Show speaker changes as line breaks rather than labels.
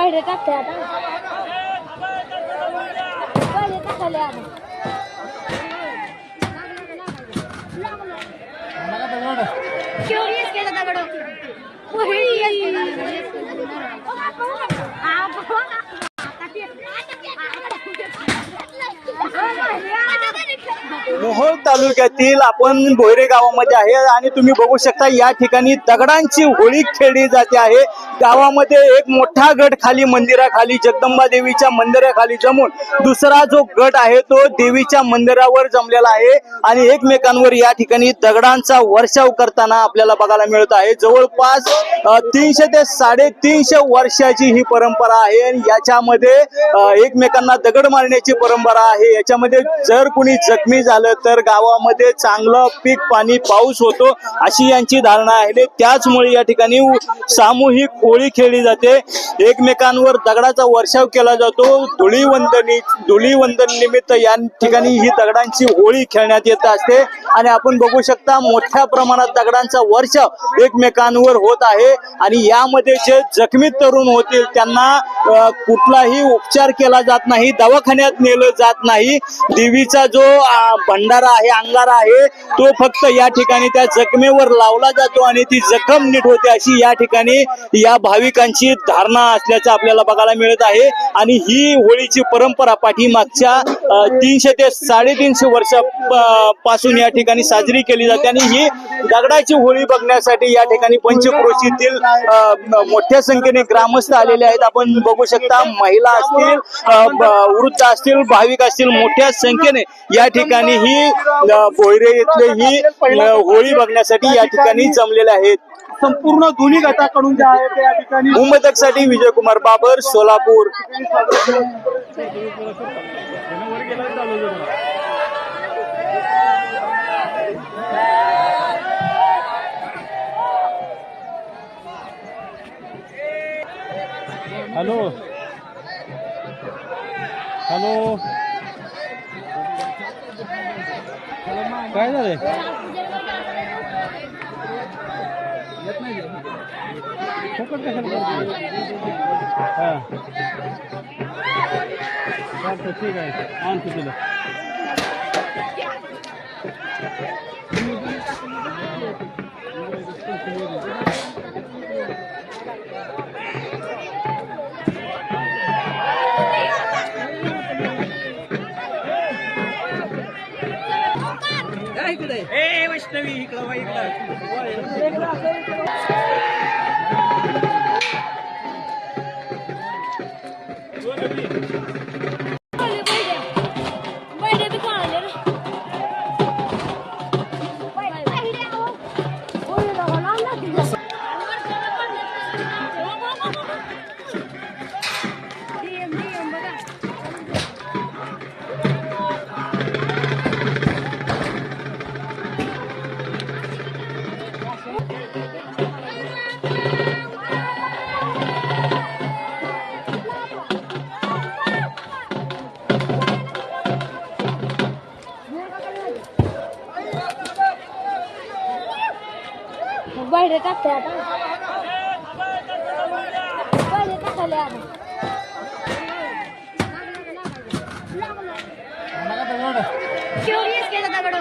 बाहेर टाकते आता बाहेर टाकले आता क्युरियस केलं दगड
मोहोळ तालुक्यातील आपण भोयरे गावामध्ये आहे आणि तुम्ही बघू शकता या ठिकाणी दगडांची होळी खेळली जाते आहे। गावामध्ये एक मोठा गट खाली मंदिराखाली जगदंबा देवीच्या मंदिराखाली जमून दुसरा जो गट आहे तो देवीच्या मंदिरावर जमलेला आहे आणि एकमेकांवर या ठिकाणी दगडांचा वर्षाव करताना आपल्याला बघायला मिळत आहे। जवळपास 300 ते 350 वर्षाची ही परंपरा आहे आणि याच्यामध्ये एकमेकांना दगड मारण्याची परंपरा आहे। याच्यामध्ये जर कोणी जखमी झालं तर गावामध्ये चांगलं पीक पाणी पाऊस होतो अशी यांची धारणा आहे। त्याचमुळे या ठिकाणी सामूहिक होळी खेळली जाते, एकमेकांवर दगडाचा वर्षाव केला जातो। धुलीवंदन निमित्त या ठिकाणी ही दगडांची होळी खेळण्यात येत असते आणि आपण बघू शकता मोठ्या प्रमाणात दगडांचा वर्षाव एकमेकांवर होत आहे आणि यामध्ये जे जखमी तरुण होतील त्यांना कुठलाही उपचार केला जात नाही, दवाखान्यात नेलं जात नाही। देवीचा जो भंडारा आहे, अंगारा आहे, तो फक्त या ठिकाणी त्या जखमेवर लावला जातो आणि ती जखम नीट होते अशी या ठिकाणी या भाविकांची धारणा असल्याचं आपल्याला बघायला मिळत आहे। आणि ही होळीची परंपरा पाठीमागच्या 300 ते 350 वर्षापासून या ठिकाणी साजरी केली जाते आणि ही दगडाची होळी बघण्यासाठी या ठिकाणी पंचक्रोशीतील मोठ्या संख्येने ग्रामस्थ आलेले आहेत। आपण बघू शकता महिला असतील, वृद्ध असतील, भाविक असतील, मोठ्या संख्येने या ठिकाणी ही भोयरे येथले ही होळी बघण्यासाठी या ठिकाणी जमलेले आहेत।
संपूर्ण दोन्ही गटाकडून जे आहे त्या ठिकाणी
मुंबईसाठी विजयकुमार बाबर, सोलापूर।
हॅलो हॅलो काय झालंय? येत नाही फुकट कशाला हां चालतं, ठीक आहे, आणतो तुला।
ए वैष्णवी इकडं
बाहेर टाकते आता बाहेर टाकले आता क्युरियस केलं दगड